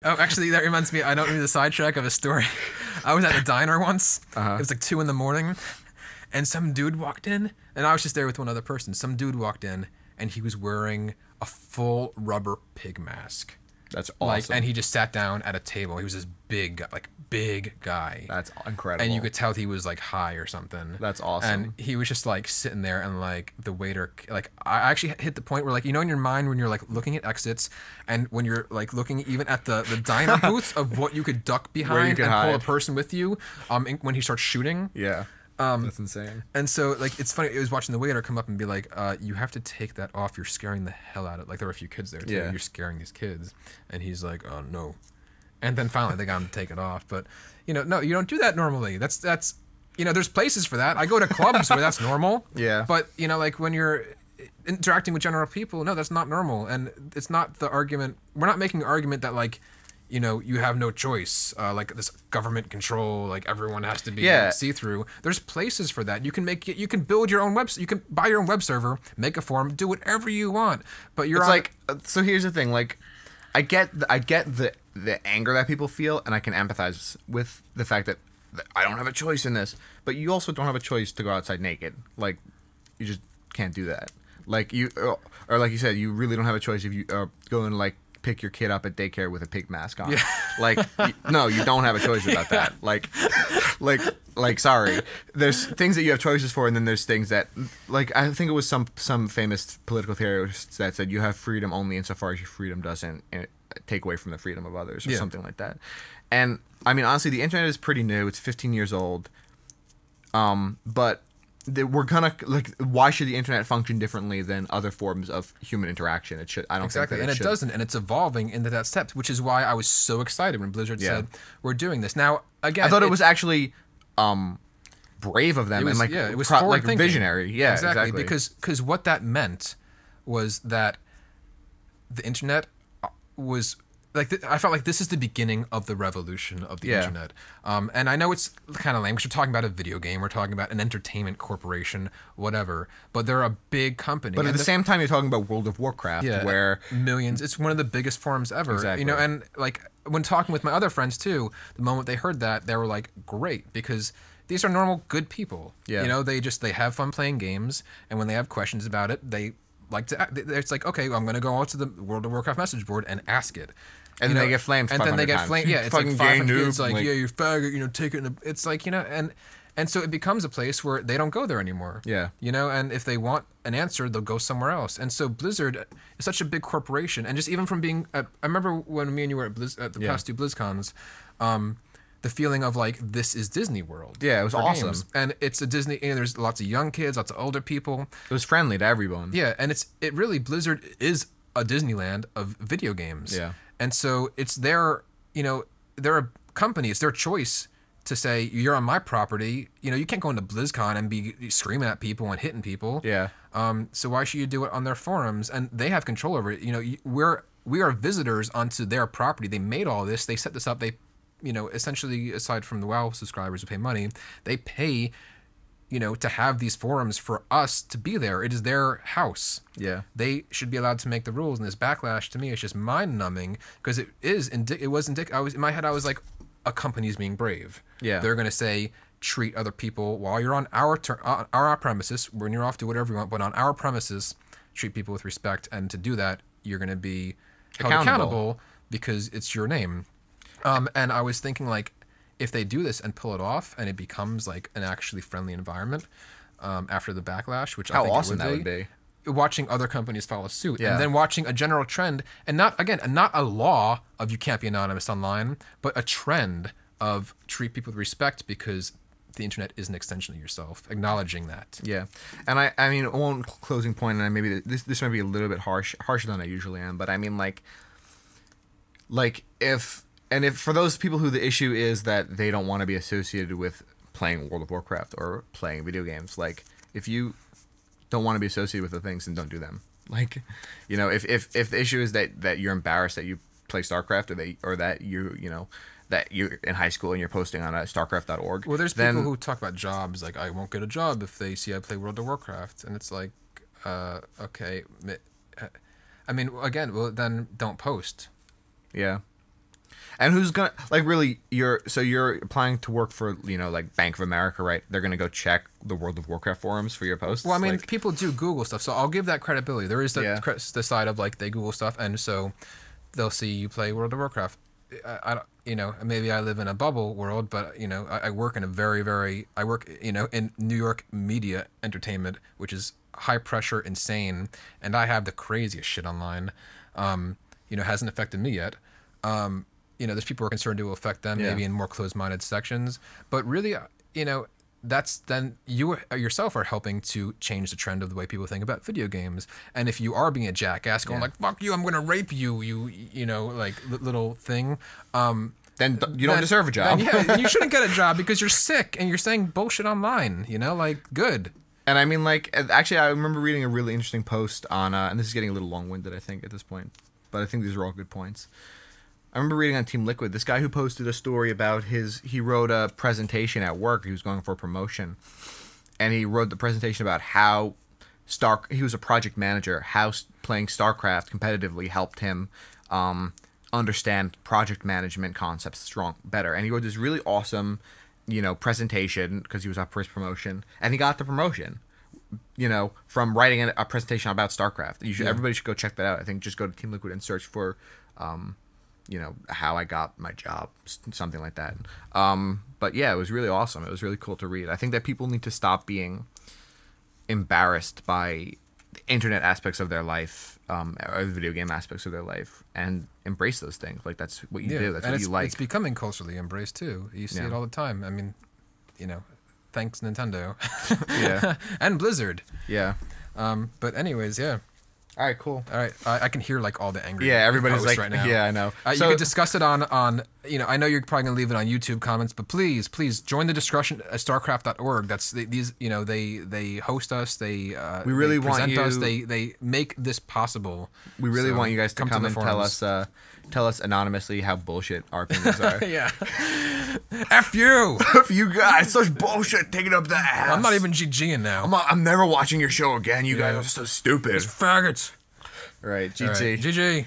Oh, actually, that reminds me. I don't need the sidetrack of a story. I was at a diner once. It was like 2 a.m, and some dude walked in, and I was just there with one other person. Some dude walked in, and he was wearing a full rubber pig mask. That's awesome. And he just sat down at a table. He was this big guy. That's incredible. And you could tell he was like high or something. That's awesome. And he was just like sitting there, and like the waiter, like I actually hit the point where, like, you know, in your mind when you're like looking at exits, and when you're like looking even at the diner booths of what you could duck behind and pull a person with you, when he starts shooting. Yeah. That's insane. And so, like, it's funny. I was watching the waiter come up and be like, "You have to take that off. You're scaring the hell out of." Like, there were a few kids there too. Yeah. You're scaring these kids. And he's like, "Oh no." And then finally they got him to take it off. But no, you don't do that normally. That's there's places for that. I go to clubs where that's normal. Yeah. But like when you're interacting with general people, no, that's not normal. And it's not the argument. We're not making an argument that, like, you have no choice, like this government control, like everyone has to be see-through. There's places for that. You can build your own website. You can buy your own web server, make a forum, do whatever you want. But so here's the thing, like, I get the anger that people feel, and I can empathize with the fact that I don't have a choice in this. But you also don't have a choice to go outside naked. Like, you just can't do that. Like, or like you said, you really don't have a choice if you go and, like, pick your kid up at daycare with a pig mask on. Yeah. Like, no, you don't have a choice about that. Like, sorry. There's things that you have choices for, and then there's things that, like, I think it was some famous political theorist that said you have freedom only insofar as your freedom doesn't take away from the freedom of others, or something like that. And I mean, honestly, the internet is pretty new. It's 15 years old. But we're gonna, like, why should the internet function differently than other forms of human interaction? It should. I don't exactly, think that and it doesn't, and it's evolving into that step, which is why I was so excited when Blizzard said we're doing this. Now, again, I thought it was actually brave of them, and like it was like visionary. Yeah, exactly. Because what that meant was that the internet was. Like, I felt like this is the beginning of the revolution of the internet. And I know it's kind of lame because we're talking about a video game. We're talking about an entertainment corporation, whatever. But they're a big company. But at the same time, you're talking about World of Warcraft, where millions. It's one of the biggest forums ever. Exactly. And like when talking with my other friends too, the moment they heard that, they were like, "Great," because these are normal, good people. Yeah. They have fun playing games, and when they have questions about it, they like to. It's like, okay, I'm going to go out to the World of Warcraft message board and ask it. And then they get flamed. And then they get flamed. Yeah, it's like 500 kids, like, yeah, you faggot, take it. It's like, and so it becomes a place where they don't go there anymore. Yeah. And if they want an answer, they'll go somewhere else. And so Blizzard is such a big corporation, and just even from being, I remember when me and you were at the past 2 BlizzCons, the feeling of like, this is Disney World. Yeah, it was awesome. Games. And it's a Disney, there's lots of young kids, lots of older people. It was friendly to everyone. Yeah, and Blizzard is a Disneyland of video games. Yeah. And so it's they're a company, it's their choice to say, you're on my property. You can't go into BlizzCon and be screaming at people and hitting people. Yeah. So why should you do it on their forums? And they have control over it. We are visitors onto their property. They made all this. They set this up. They, essentially, aside from the WoW subscribers who pay money, they pay, to have these forums for us to be there. It is their house. Yeah. They should be allowed to make the rules, and this backlash to me is just mind-numbing because it was in my head, I was like, a company's being brave. Yeah. They're going to say, treat other people while you're on our premises, when you're off, do whatever you want, but on our premises, treat people with respect, and to do that, you're going to be held accountable because it's your name. And I was thinking, like, if they do this and pull it off, and it becomes like an actually friendly environment after the backlash, which I think awesome that would be. Watching other companies follow suit, yeah. And then watching a general trend, and not a law of you can't be anonymous online, but a trend of treat people with respect because the internet is an extension of yourself, acknowledging that. Yeah, and I mean, one closing point, and maybe this might be a little bit harsher than I usually am, but I mean, like if for those people who the issue is that they don't want to be associated with playing World of Warcraft or playing video games, like, if you don't want to be associated with the things, then don't do them. Like, if the issue is that you're embarrassed that you play Starcraft, or that that you're in high school and you're posting on starcraft.org. Well, there's people who talk about jobs, like, I won't get a job if they see I play World of Warcraft, and it's like, okay, I mean, again, well, then don't post. Yeah. And who's gonna like really? You're applying to work for like Bank of America, right? They're gonna go check the World of Warcraft forums for your posts. Well, I mean, people do Google stuff, so I'll give that credibility. There is the side of like they Google stuff, and so they'll see you play World of Warcraft. I maybe I live in a bubble world, but I work in a I work in New York media entertainment, which is high pressure, insane, and I have the craziest shit online. Hasn't affected me yet. There's people who are concerned it will affect them, maybe in more closed-minded sections, but really, that's then you yourself are helping to change the trend of the way people think about video games. And if you are being a jackass, going like "fuck you, I'm gonna rape you," like little thing, then you don't deserve a job. Then you shouldn't get a job because you're sick and you're saying bullshit online. Like good. And I mean, like, actually, I remember reading a really interesting post on, and this is getting a little long-winded, I think, at this point, but I think these are all good points. I remember reading on Team Liquid, this guy who posted a story about he wrote a presentation at work. He was going for a promotion, and he wrote the presentation about how he was a project manager, how playing Starcraft competitively helped him understand project management concepts better. And he wrote this really awesome presentation because he was up for his promotion, and he got the promotion, from writing a presentation about Starcraft. Everybody should go check that out. I think just go to Team Liquid and search for, how I got my job, something like that. But yeah, it was really awesome. It was really cool to read. I think that people need to stop being embarrassed by the internet aspects of their life, or the video game aspects of their life, and embrace those things. Like, that's what you do. That's what you like. It's becoming culturally embraced too. You see it all the time. I mean, thanks Nintendo. And Blizzard. Yeah. But anyways, yeah. All right, cool. All right, I can hear like all the angry. Yeah, everybody's like, right now. Yeah, I know. You can discuss it on. I know you're probably gonna leave it on YouTube comments, but please join the discussion at Starcraft.org. That's these. They host us. They present us. They make this possible. We really want you guys to come and tell us anonymously how bullshit our opinions are. Yeah. F you. F you guys. Such bullshit. Take it up the ass. I'm not even GGing now. I'm never watching your show again. You guys are so stupid. It's faggots. All right. GG. All right, GG.